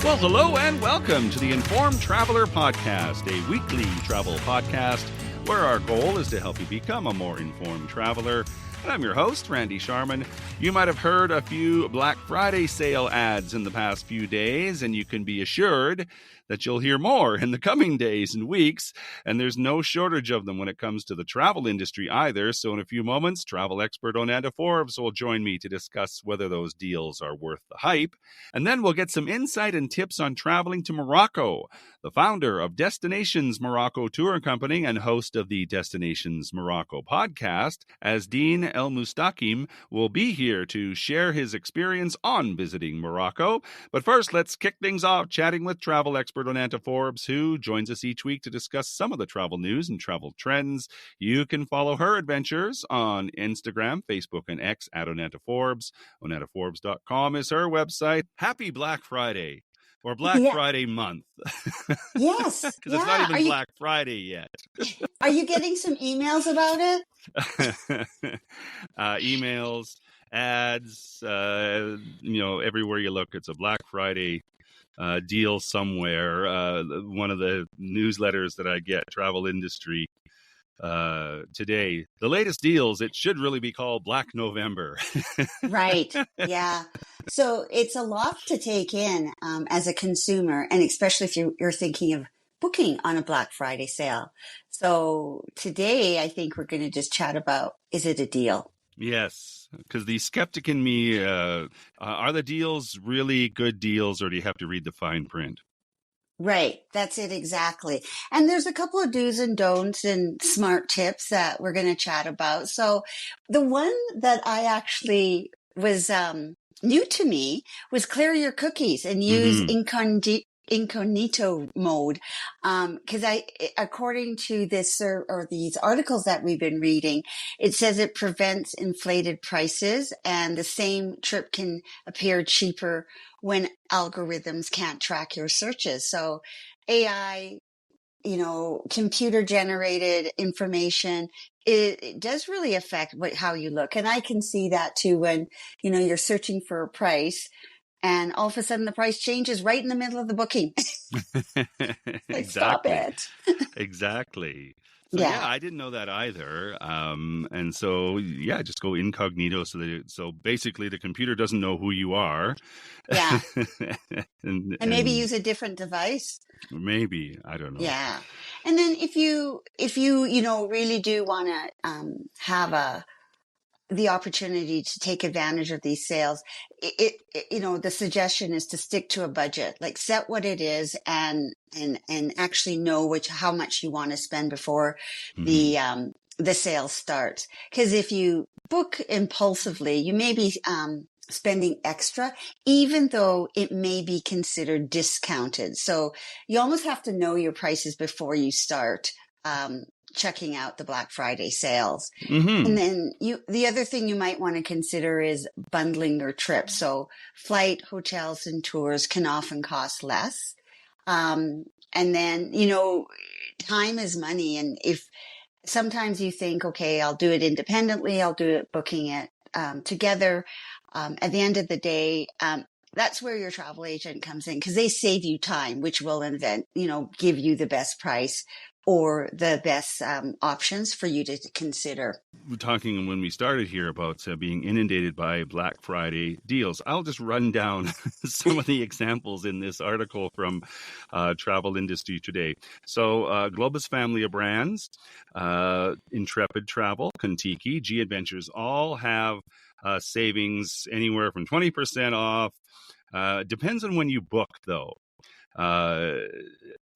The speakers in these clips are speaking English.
Well, hello and welcome to the Informed Traveler Podcast, a weekly travel podcast where our goal is to help you become a more informed traveler. And I'm your host, Randy Sharman. You might have heard a few Black Friday sale ads in the past few days, and you can be assured that you'll hear more in the coming days and weeks. And there's no shortage of them when it comes to the travel industry either. So in a few moments, travel expert Onanda Forbes will join me to discuss whether those deals are worth the hype. And then we'll get some insight and tips on traveling to Morocco. The founder of Destinations Morocco Tour Company and host of the Destinations Morocco podcast, Asdeen El Mustaqim, will be here to share his experience on visiting Morocco. But first, let's kick things off chatting with travel expert Onanda Forbes, who joins us each week to discuss some of the travel news and travel trends. You can follow her adventures on Instagram, Facebook, and X at Onanda Forbes. OnandaForbes.com is her website. Happy Black Friday. Or Black Friday month. Yes. Because it's not even Black Friday yet. Are you getting some emails about it? Emails, ads, everywhere you look, it's a Black Friday deal somewhere. One of the newsletters that I get, travel industry, today, the latest deals, it should really be called Black November. Right. Yeah. So it's a lot to take in as a consumer, and especially if you're thinking of booking on a Black Friday sale. So today, I think we're going to just chat about, is it a deal? Yes, because the skeptic in me, are the deals really good deals, or do you have to read the fine print? Right. That's it. Exactly. And there's a couple of do's and don'ts and smart tips that we're going to chat about. So the one that I actually was new to me was clear your cookies and use incognito mode. Because according to this or these articles that we've been reading, it says it prevents inflated prices, and the same trip can appear cheaper when algorithms can't track your searches. So AI, computer generated information, it does really affect how you look. And I can see that too when, you're searching for a price and all of a sudden the price changes right in the middle of the booking. Exactly. Stop it. Exactly. So yeah, I didn't know that either. And so just go incognito so basically the computer doesn't know who you are. Yeah. and maybe use a different device. Maybe, I don't know. Yeah. And then if you really do want to have the opportunity to take advantage of these sales, the suggestion is to stick to a budget, like set what it is and actually know how much you want to spend before the sale starts. Because if you book impulsively, you may be spending extra, even though it may be considered discounted. So you almost have to know your prices before you start checking out the Black Friday sales. And then the other thing you might want to consider is bundling your trip. So flight, hotels, and tours can often cost less. And then, time is money. And if sometimes you think, okay, I'll do it independently, I'll do it booking it together. At the end of the day, that's where your travel agent comes in, because they save you time, which will give you the best price or the best options for you to consider. We're talking when we started here about being inundated by Black Friday deals. I'll just run down some of the examples in this article from Travel Industry Today. So Globus family of brands, Intrepid Travel, Contiki, G Adventures all have savings anywhere from 20% off. Depends on when you book, though.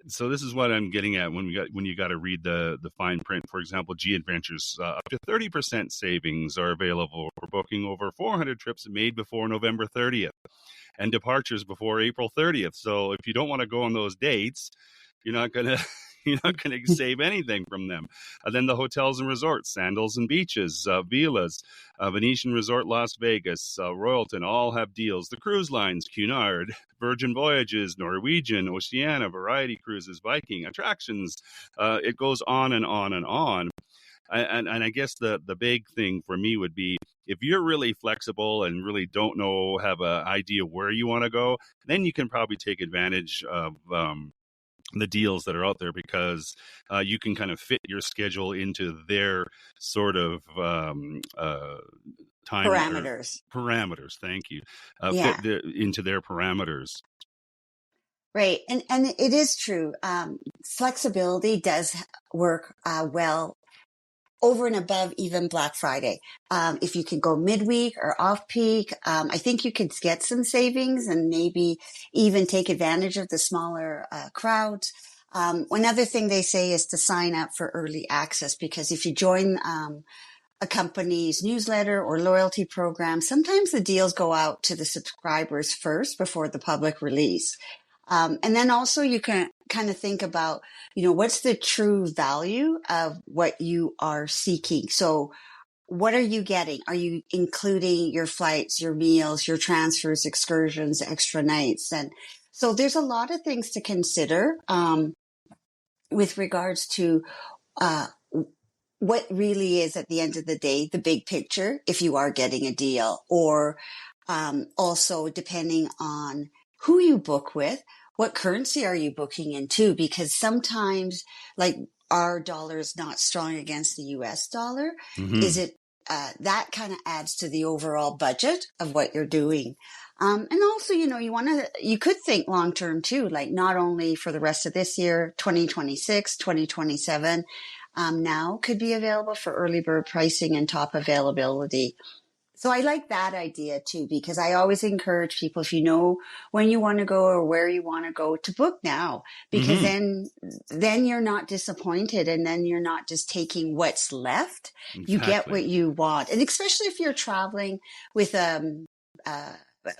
So this is what I'm getting at when you got to read the fine print. For example, G Adventures, up to 30% savings are available for booking over 400 trips made before November 30th and departures before April 30th. So if you don't want to go on those dates, you're not going to save anything from them. Then the hotels and resorts, Sandals and Beaches, Vilas, Venetian Resort Las Vegas, Royalton, all have deals. The cruise lines, Cunard, Virgin Voyages, Norwegian, Oceania, Variety Cruises, Viking, attractions. It goes on and on and on. And I guess the big thing for me would be if you're really flexible and really don't know, have an idea where you want to go, then you can probably take advantage of the deals that are out there, because you can kind of fit your schedule into their sort of time or Parameters. parameters. Thank you. Yeah. Into their parameters. Right. And it is true. Flexibility does work well over and above even Black Friday. If you can go midweek or off peak, I think you could get some savings and maybe even take advantage of the smaller crowds. One other thing they say is to sign up for early access, because if you join a company's newsletter or loyalty program, sometimes the deals go out to the subscribers first before the public release. And then also you can kind of think about, what's the true value of what you are seeking? So what are you getting? Are you including your flights, your meals, your transfers, excursions, extra nights? And so there's a lot of things to consider, with regards to, uh, what really is at the end of the day, the big picture, if you are getting a deal, or also depending on who you book with, what currency are you booking in too? Because sometimes, like, our dollar is not strong against the US dollar. Is Mm-hmm. it, that kind of adds to the overall budget of what you're doing. And also, you could think long term too, like not only for the rest of this year, 2026, 2027, now could be available for early bird pricing and top availability. So I like that idea too, because I always encourage people, if you know when you want to go or where you want to go, to book now, because Mm-hmm. then you're not disappointed, and then you're not just taking what's left. You get Exactly. what you want. And especially if you're traveling with a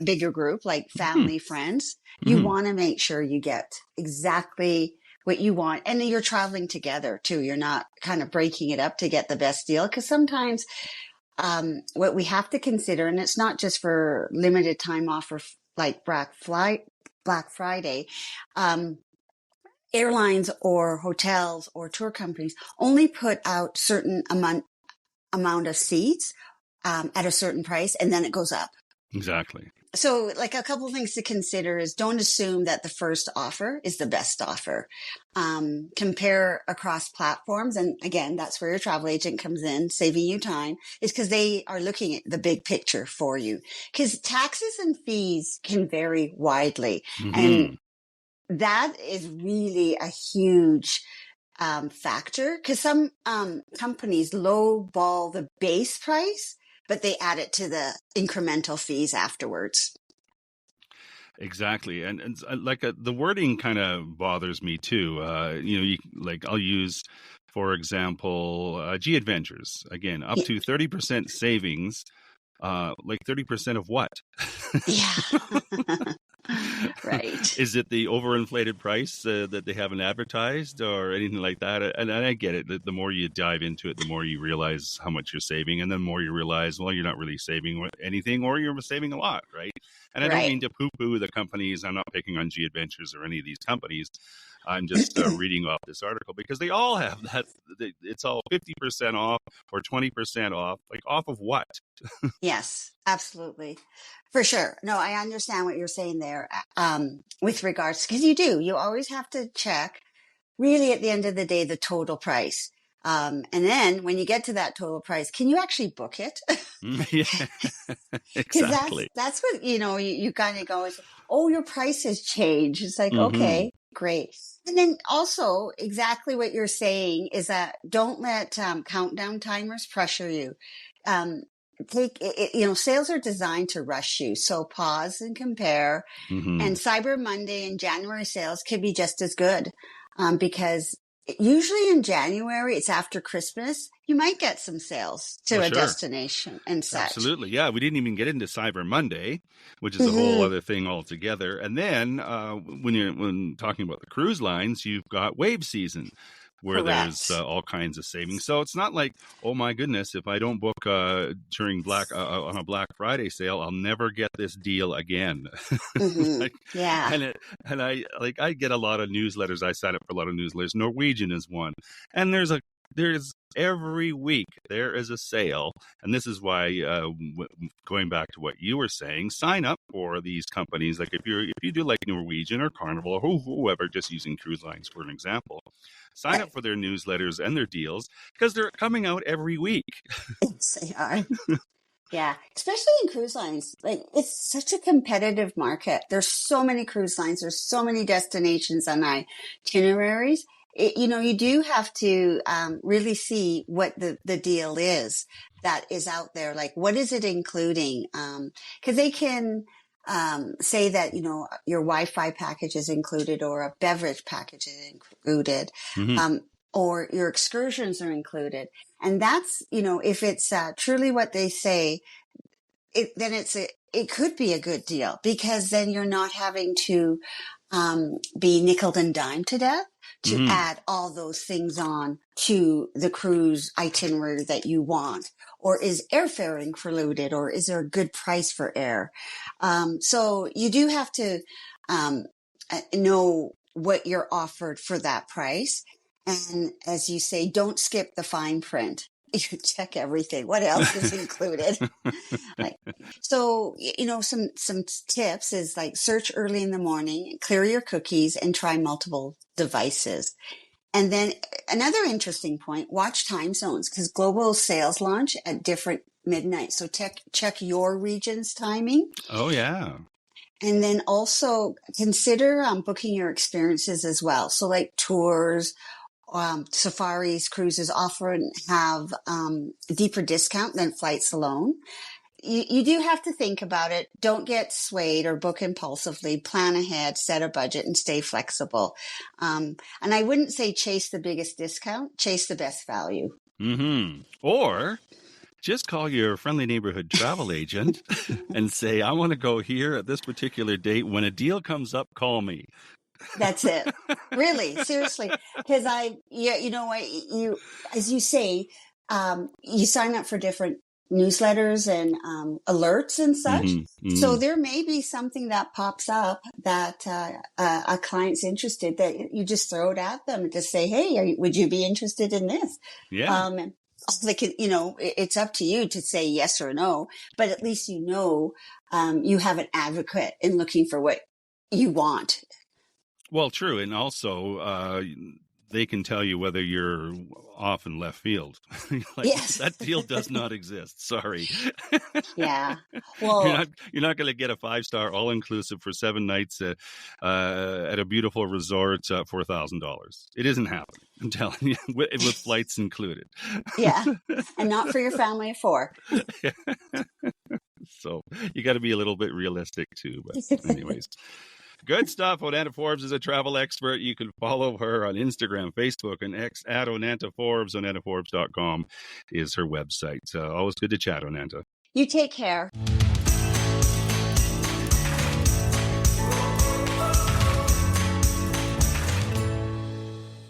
bigger group, like Mm-hmm. family, friends, you Mm-hmm. want to make sure you get exactly what you want. And then you're traveling together too. You're not kind of breaking it up to get the best deal. Because sometimes what we have to consider, and it's not just for limited time offer like Black Friday, um, airlines or hotels or tour companies only put out certain amount of seats at a certain price, and then it goes up. Exactly. So, like, a couple of things to consider is, don't assume that the first offer is the best offer. Compare across platforms. And again, that's where your travel agent comes in, saving you time, is because they are looking at the big picture for you. Because taxes and fees can vary widely. And Mm-hmm. that is really a huge factor, because some companies lowball the base price, but they add it to the incremental fees afterwards. Exactly, and like the wording kind of bothers me too. I'll use, for example, G Adventures again, up to 30% savings. Like 30% of what? Yeah. Right. Is it the overinflated price that they haven't advertised or anything like that? And I get it. The more you dive into it, the more you realize how much you're saving, and the more you realize, well, you're not really saving anything, or you're saving a lot, right? And I don't Right. mean to poo-poo the companies. I'm not picking on G Adventures or any of these companies. I'm just reading off this article because they all have that. It's all 50% off or 20% off. Like, off of what? Yes, absolutely. For sure. No, I understand what you're saying there, with regards, because you always have to check, really, at the end of the day, the total price. And then when you get to that total price, can you actually book it? Yeah, Because exactly. that's what, you kind of go, is, oh, your price has changed. It's like, Mm-hmm. okay, great. And then also, exactly what you're saying is that don't let countdown timers pressure you. Um, take it, sales are designed to rush you. So pause and compare. Mm-hmm. And Cyber Monday and January sales can be just as good, because usually in January, it's after Christmas, you might get some sales Oh, to a sure. destination and such. Absolutely. Yeah, we didn't even get into Cyber Monday, which is a whole Hmm. other thing altogether. And then when talking about the cruise lines, you've got wave season where there's Correct. all kinds of savings. So it's not like, oh my goodness, if I don't book during on a Black Friday sale, I'll never get this deal again. Hmm. like, Yeah. and I get a lot of newsletters. I sign up for a lot of newsletters. Norwegian is one, and there's a There's every week there is a sale, and this is why going back to what you were saying, sign up for these companies. Like if you do like Norwegian or Carnival or whoever, just using cruise lines for an example, sign up Right. for their newsletters and their deals because they're coming out every week. Yes, they are. Yeah, especially in cruise lines. Like it's such a competitive market. There's so many cruise lines. There's so many destinations and itineraries. You do have to really see what the deal is that is out there. Like, what is it including? Because they can say that, your Wi-Fi package is included or a beverage package is included, Mm-hmm. um, or your excursions are included. And that's, if it's truly what they say, then it could be a good deal because then you're not having to be nickeled and dimed to death to Mm-hmm. add all those things on to the cruise itinerary that you want. Or is airfare included, or is there a good price for air? So you do have to know what you're offered for that price. And as you say, don't skip the fine print. You check everything. What else is included? Like, so, some tips is like search early in the morning, clear your cookies and try multiple devices. And then another interesting point, watch time zones because global sales launch at different midnight. So check your region's timing. Oh yeah. And then also consider booking your experiences as well. So like tours, safaris, cruises often have deeper discount than flights alone. You do have to think about it. Don't get swayed or book impulsively. Plan ahead, set a budget, and stay flexible. And I wouldn't say chase the biggest discount, chase the best value. Mm-hmm. Or just call your friendly neighborhood travel agent and say, I want to go here at this particular date. When a deal comes up, call me. That's it. Really, seriously. Because you know what, as you say, you sign up for different newsletters and alerts and such. Mm-hmm. So Mm-hmm. there may be something that pops up that a client's interested that you just throw it at them and just say, hey, would you be interested in this? Yeah. And they can, it's up to you to say yes or no, but at least you have an advocate in looking for what you want. Well, true. And also, they can tell you whether you're off in left field. Like Yes. that deal does not exist. Sorry. Yeah. You're Well, not going to get a 5-star all inclusive for 7 nights at a beautiful resort for $1,000. It isn't happening. I'm telling you, with flights included. yeah. And not for your family of 4. So you got to be a little bit realistic too. But anyways. Good stuff. Onanta Forbes is a travel expert. You can follow her on Instagram, Facebook, and X at Onanta Forbes. OnantaForbes.com is her website. Always good to chat, Onanta. You take care.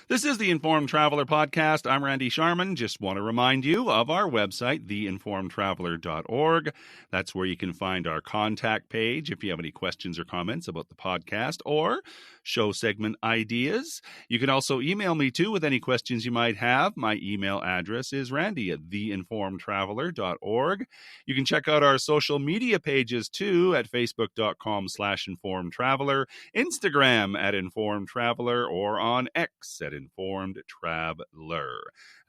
This is the Informed Traveler Podcast. I'm Randy Sharman. Just want to remind you of our website, theinformedtraveler.org. That's where you can find our contact page if you have any questions or comments about the podcast or show segment ideas. You can also email me too with any questions you might have. My email address is randy@theinformedtraveler.org. You can check out our social media pages too at facebook.com/informedtraveler, Instagram at Informed Traveler, or on X at Informed Traveler.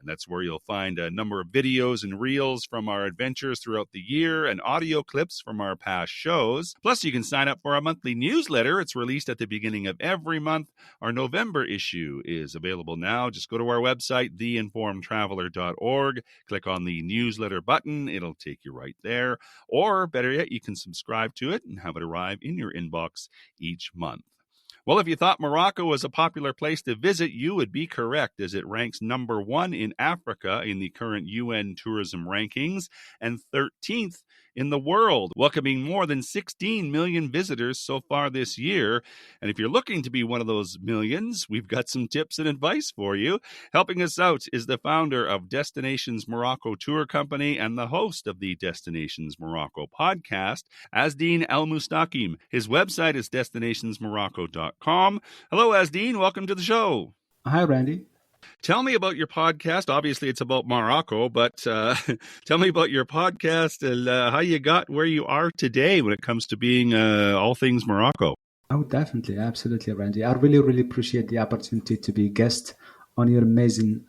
And that's where you'll find a number of videos and reels from our adventures throughout the year and audio clips from our past shows. Plus, you can sign up for our monthly newsletter. It's released at the beginning of every month. Our November issue is available now. Just go to our website, theinformedtraveler.org. Click on the newsletter button. It'll take you right there. Or better yet, you can subscribe to it and have it arrive in your inbox each month. Well, if you thought Morocco was a popular place to visit, you would be correct, as it ranks number 1 in Africa in the current UN tourism rankings and 13th in the world, welcoming more than 16 million visitors so far this year. And if you're looking to be one of those millions, we've got some tips and advice for you. Helping us out is the founder of Destinations Morocco Tour Company and the host of the Destinations Morocco podcast, Asdeen Al-Mustaqim. His website is destinationsmorocco.com. Hello, Asdeen. Welcome to the show. Hi, Randy. Tell me about your podcast. Obviously, it's about Morocco, but tell me about your podcast and how you got where you are today when it comes to being all things Morocco. Oh, definitely. Absolutely, Randy. I really, really appreciate the opportunity to be a guest on your amazing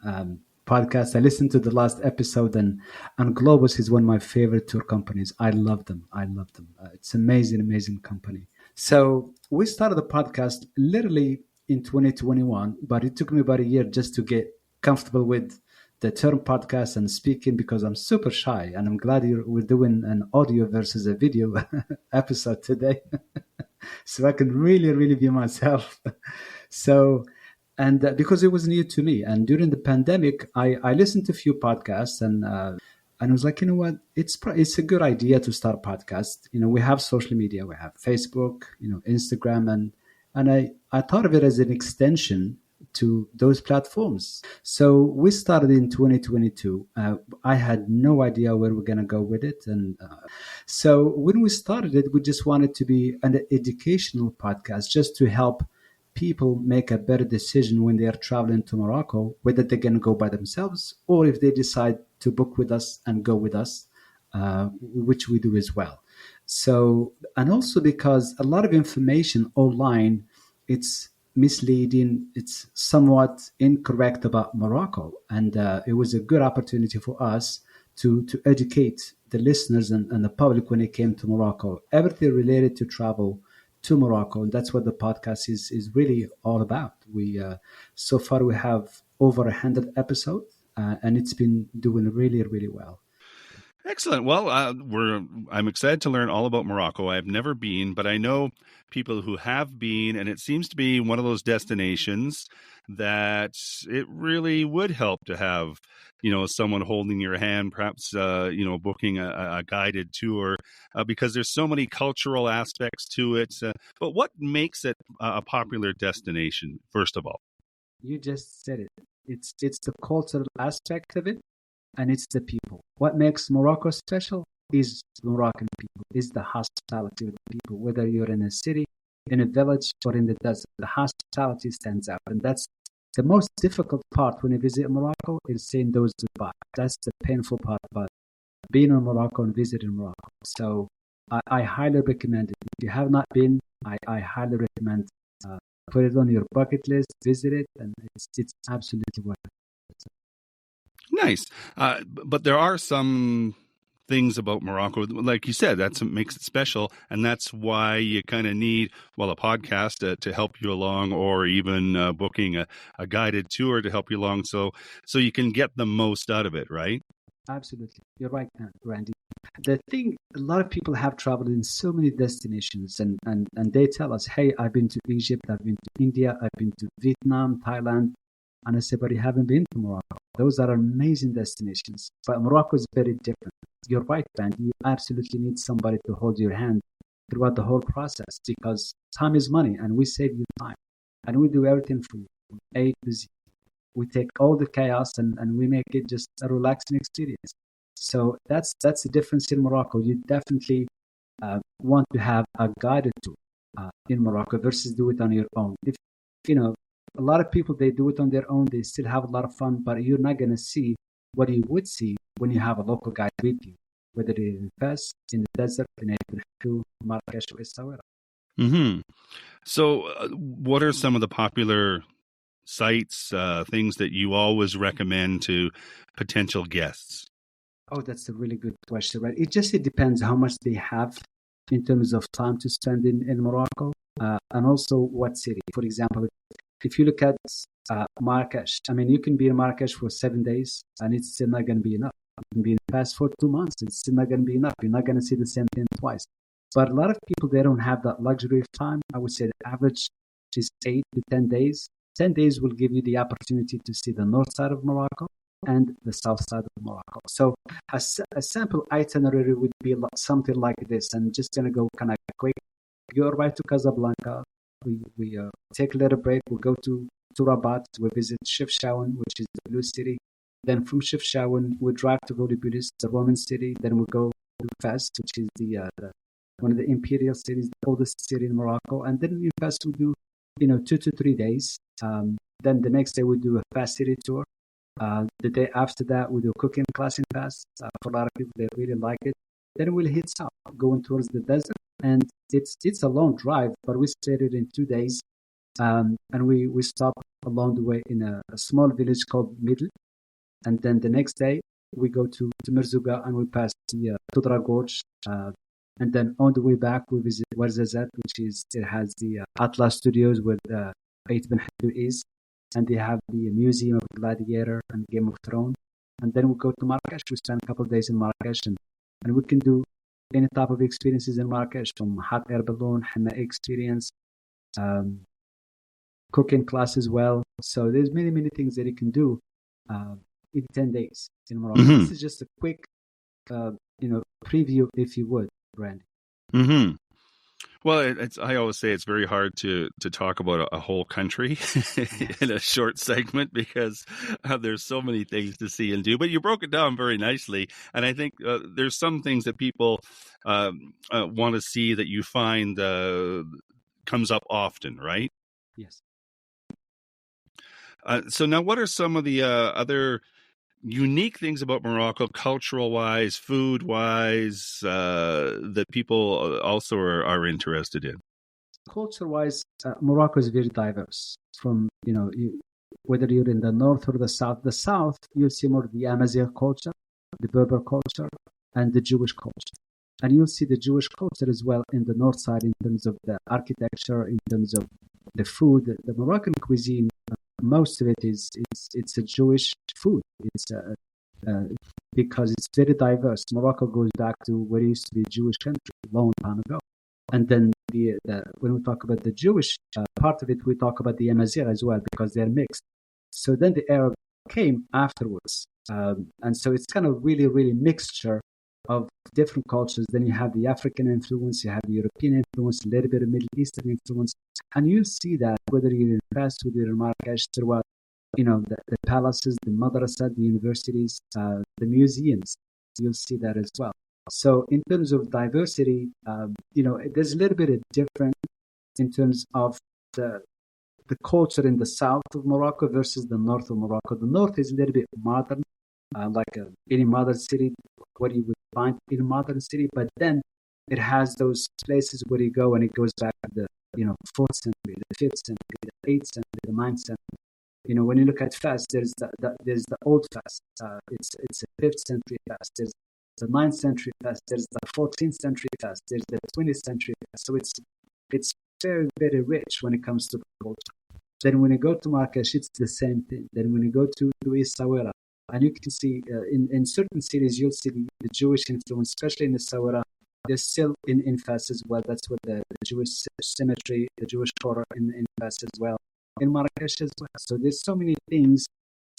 podcast. I listened to the last episode, and Globus is one of my favorite tour companies. I love them. I love them. It's amazing, amazing company. So we started the podcast literally in 2021, but it took me about a year just to get comfortable with the term podcast and speaking because I'm super shy. And I'm glad we're doing an audio versus a video episode today. So I can really, really be myself. So, and because it was new to me, and during the pandemic, I listened to a few podcasts, and I was like, you know what, it's a good idea to start a podcast. You know, we have social media, we have Facebook, you know, Instagram, and I thought of it as an extension to those platforms. So we started in 2022. I had no idea where we're going to go with it. And so when we started it, we just wanted to be an educational podcast just to help people make a better decision when they are traveling to Morocco, whether they're going to go by themselves or if they decide to book with us and go with us, which we do as well. So, and also because a lot of information online, it's misleading, it's somewhat incorrect about Morocco. And it was a good opportunity for us to educate the listeners and the public when it came to Morocco, everything related to travel to Morocco. And that's what the podcast is really all about. We so far we have over 100 episodes, and it's been doing really, really well. Excellent. Well, I'm excited to learn all about Morocco. I've never been, but I know people who have been, and it seems to be one of those destinations that it really would help to have, you know, someone holding your hand, perhaps, you know, booking a guided tour, because there's so many cultural aspects to it. But what makes it a popular destination, first of all? You just said it. It's the cultural aspect of it, and it's the people. What makes Morocco special is the Moroccan people, is the hospitality of the people, whether you're in a city, in a village, or in the desert. The hospitality stands out. And that's the most difficult part when you visit Morocco, is saying those goodbye. That's the painful part about being in Morocco and visiting Morocco. So I highly recommend it. If you have not been, I highly recommend put it on your bucket list, visit it, and it's absolutely worth it. Nice. But there are some things about Morocco, like you said, that's what makes it special. And that's why you kind of need, well, a podcast to help you along, or even booking a guided tour to help you along. So you can get the most out of it, right? Absolutely. You're right, Randy. The thing, a lot of people have traveled in so many destinations, and they tell us, hey, I've been to Egypt, I've been to India, I've been to Vietnam, Thailand. And I say, but you haven't been to Morocco. Those are amazing destinations. But Morocco is very different. You're right, Randy. You absolutely need somebody to hold your hand throughout the whole process, because time is money, and we save you time. And we do everything for you, from A to Z. We take all the chaos and we make it just a relaxing experience. So that's the difference in Morocco. You definitely want to have a guided tour in Morocco versus do it on your own. If you know, a lot of people, they do it on their own. They still have a lot of fun, but you're not going to see what you would see when you have a local guide with you, whether it is in Fes, in the desert, in Edinburgh, Marrakesh, or Essaouira. Mm-hmm. So what are some of the popular sites, things that you always recommend to potential guests? Oh, that's a really good question, right? It depends how much they have in terms of time to spend in Morocco, and also what city. For example, if you look at Marrakesh, I mean, you can be in Marrakesh for 7 days, and it's still not going to be enough. You can be in Paris for 2 months, it's still not going to be enough. You're not going to see the same thing twice. But a lot of people, they don't have that luxury of time. I would say the average is 8 to 10 days. 10 days will give you the opportunity to see the north side of Morocco and the south side of Morocco. So a sample itinerary would be something like this. I'm just going to go kind of quick. You arrive to Casablanca. We take a little break. We go to Rabat. We visit Chefchaouen, which is the blue city. Then from Chefchaouen, we drive to Volubilis, the Roman city. Then we go to Fes, which is the one of the imperial cities, the oldest city in Morocco. And then in Fes, we do 2 to 3 days. Then the next day we do a fast city tour. The day after that we do cooking class in fast. For a lot of people, they really like it. Then we'll hit south, going towards the desert, and it's a long drive, but we stayed it in 2 days, and we stop along the way in a small village called Middle, and then the next day we go to Merzouga and we pass the Tudra Gorge, and then on the way back we visit Ouarzazate, it has the Atlas Studios where the Beit Ben Hadou is, and they have the Museum of Gladiator and Game of Thrones, and then we go to Marrakesh. We spend a couple of days in Marrakesh, and we can do any type of experiences in Marrakesh, from hot air balloon, henna experience, cooking class as well. So there's many things that you can do in 10 days in Morocco. Mm-hmm. This is just a quick, preview, if you would, Randy. Mm-hmm. Well, I always say it's very hard to talk about a whole country in a short segment because there's so many things to see and do. But you broke it down very nicely. And I think there's some things that people want to see that you find comes up often, right? Yes. So now what are some of the other unique things about Morocco, cultural-wise, food-wise, that people also are interested in? Culture-wise, Morocco is very diverse. From whether you're in the north or the south. The south, you'll see more of the Amazigh culture, the Berber culture, and the Jewish culture. And you'll see the Jewish culture as well in the north side in terms of the architecture, in terms of the food. The Moroccan cuisine, most of it it's a Jewish food. It's because it's very diverse. Morocco goes back to what it used to be a Jewish country a long time ago. And then when we talk about the Jewish part of it, we talk about the Amazigh as well because they're mixed. So then the Arab came afterwards, and so it's kind of really mixture of different cultures. Then you have the African influence, you have the European influence, a little bit of Middle Eastern influence, and you'll see that whether you're in Fes, whether you're in Marrakesh, throughout the palaces, the madrasa, the universities, the museums, you'll see that as well. So in terms of diversity, there's a little bit of different in terms of the culture in the south of Morocco versus the north of Morocco. The north is a little bit modern, like any modern city, what you would find in a modern city, but then it has those places where you go and it goes back to the 4th century, the 5th century, the 8th century, the 9th century. When you look at Fes, there's the old Fes. It's a 5th century Fes. There's the 9th century Fes. There's the 14th century Fes. There's the 20th century Fes. So it's very, very rich when it comes to culture. Then when you go to Marrakesh, it's the same thing. Then when you go to Essaouira, and you can see in certain cities, you'll see the Jewish influence, especially in Essaouira. There's still in Fes as well. That's where the Jewish cemetery, the Jewish Torah in Fes as well. In Marrakesh as well. So there's so many things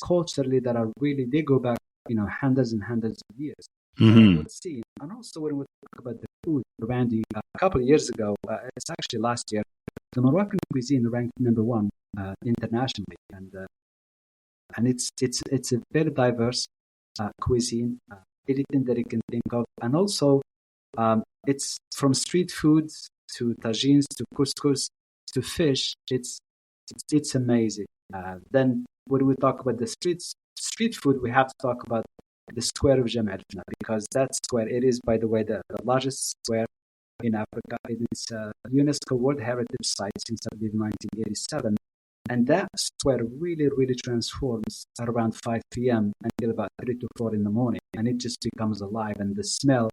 culturally that are really, they go back, hundreds and hundreds of years. Mm-hmm. Let's see. And also when we talk about the food, Randy, a couple of years ago, it's actually last year, the Moroccan cuisine ranked number 1 internationally, and it's a very diverse cuisine, anything that you can think of, and also it's from street foods to tagines to couscous to fish. It's amazing. Then when we talk about the street food, we have to talk about the square of Jam el Fna, because that square, it is, by the way, the largest square in Africa. It is a UNESCO World Heritage Site since, I believe, 1987. And that square really transforms at around 5 p.m. until about 3 to 4 in the morning. And it just becomes alive, and the smell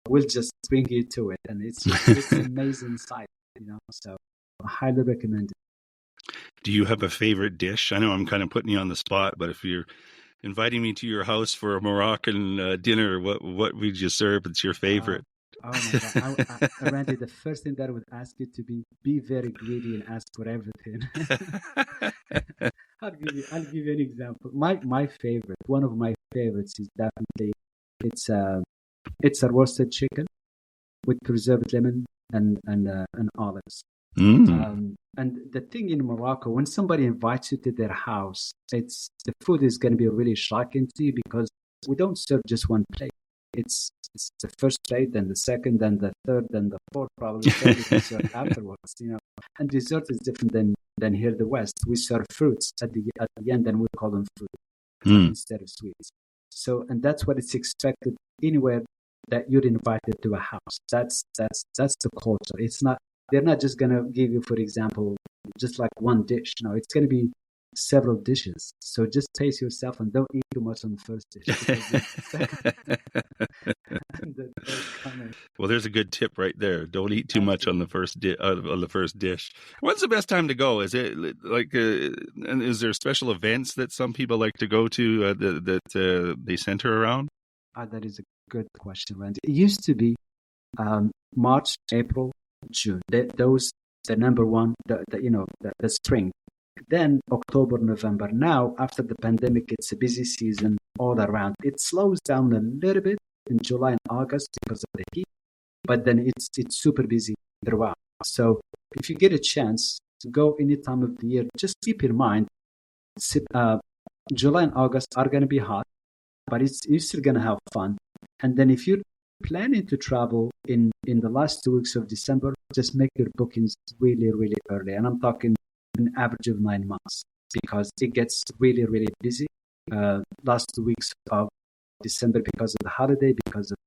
will just bring you to it. And it's an amazing sight, so I highly recommend it. Do you have a favorite dish? I know I'm kind of putting you on the spot, but if you're inviting me to your house for a Moroccan dinner, what would you serve? It's your favorite. Oh my God, Randy, the first thing that I would ask you to be very greedy and ask for everything. I'll give you an example. My favorite, one of my favorites, is definitely it's a roasted chicken with preserved lemon and olives. And the thing in Morocco, when somebody invites you to their house, the food is going to be really shocking to you because we don't serve just one plate. it's the first plate, then the second, then the third, then the fourth, probably third dessert afterwards. And dessert is different than here in the West. We serve fruits at the end, and we call them fruit instead of sweets. So, and that's what it's expected anywhere that you're invited to a house. That's the culture. It's not. They're not just gonna give you, for example, just like one dish. No, it's gonna be several dishes. So just pace yourself and don't eat too much on the first dish. Well, there's a good tip right there. Don't eat too much on the first dish. When's the best time to go? Is it like and is there special events that some people like to go to that they center around? That is a good question, Randy. It used to be March, April, June. Those the number one, the spring. Then October, November. Now, after the pandemic, it's a busy season all around. It slows down a little bit in July and August because of the heat, but then it's super busy throughout. So if you get a chance to go any time of the year, just keep in mind, July and August are going to be hot, but you're still going to have fun. And then if you're planning to travel in the last 2 weeks of December, just make your bookings really, really early. And I'm talking an average of 9 months, because it gets really, really busy last 2 weeks of December because of the holiday, because of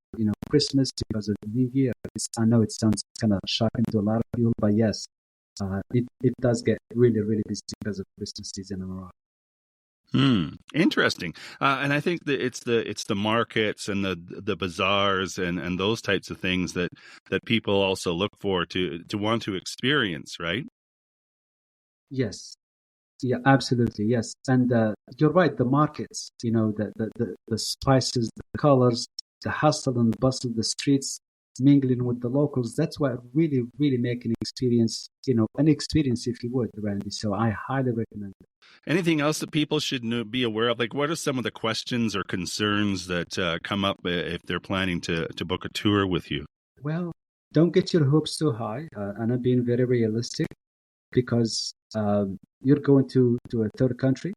Christmas, because of the New Year. I know it sounds kind of shocking to a lot of people, but yes, it does get really, really busy because of Christmas season in Morocco. Interesting. And I think that it's the markets and the bazaars and those types of things that people also look for to want to experience, right? Yes. Yeah, absolutely. Yes. And you're right. The markets, the spices, the colors, the hustle and bustle, the streets, mingling with the locals. That's what really, really make an experience, an experience, if you would, Randy. So I highly recommend it. Anything else that people should be aware of? Like, what are some of the questions or concerns that come up if they're planning to book a tour with you? Well, don't get your hopes too high. And I'm being very realistic, because you're going to a third country.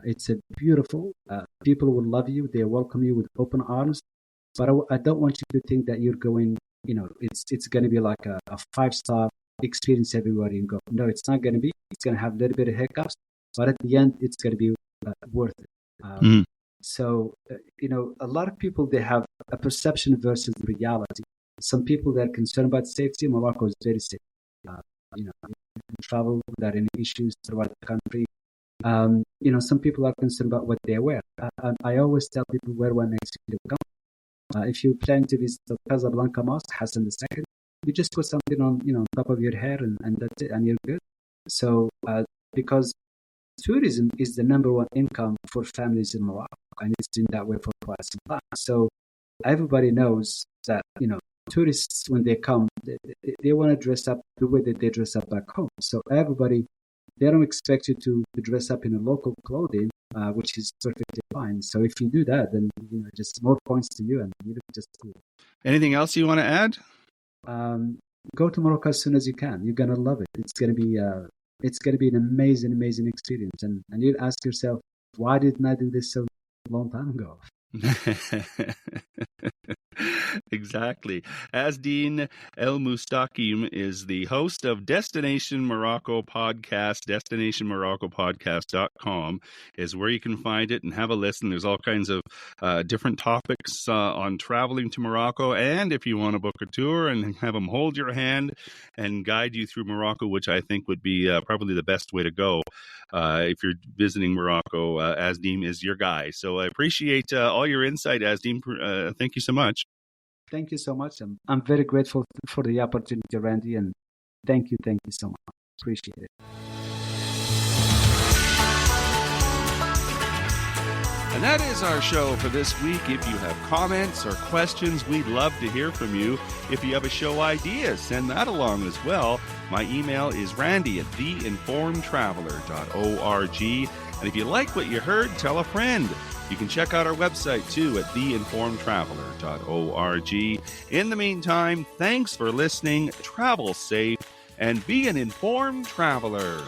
It's a beautiful. People will love you. They welcome you with open arms. But I don't want you to think that you're going. It's going to be like a 5-star experience everywhere you go. No, it's not going to be. It's going to have a little bit of hiccups, but at the end, it's going to be worth it. So a lot of people, they have a perception versus reality. Some people that are concerned about safety. Morocco is very safe. Travel without any issues throughout the country. Some people are concerned about what they wear. I always tell people, wear what makes you feel comfortable. If you plan to visit the Casablanca Mosque, Hassan II, you just put something on, top of your hair, and that's it, and you're good. So, because tourism is the number one income for families in Morocco, and it's been that way for quite some time. So, everybody knows that, tourists, when they come, they want to dress up the way that they dress up back home. So everybody, they don't expect you to dress up in a local clothing, which is perfectly fine. So if you do that, then just more points to you, and you look just cool. Anything else you want to add? Go to Morocco as soon as you can. You're gonna love it. It's gonna be an amazing, amazing experience. And you'll ask yourself, why didn't I do this so long time ago? Exactly. Asdeen El Mustaqim is the host of Destination Morocco Podcast. DestinationMoroccoPodcast.com is where you can find it and have a listen. There's all kinds of different topics on traveling to Morocco. And if you want to book a tour and have them hold your hand and guide you through Morocco, which I think would be probably the best way to go if you're visiting Morocco, Asdeen is your guy. So I appreciate all your insight, Asdeen. Thank you so much. Thank you so much. I'm very grateful for the opportunity, Randy, and thank you so much. Appreciate it. And that is our show for this week. If you have comments or questions, we'd love to hear from you. If you have a show idea, send that along as well. My email is randy@theinformedtraveler.org. And if you like what you heard, tell a friend. You can check out our website too at theinformedtraveler.org. In the meantime, thanks for listening, travel safe, and be an informed traveler.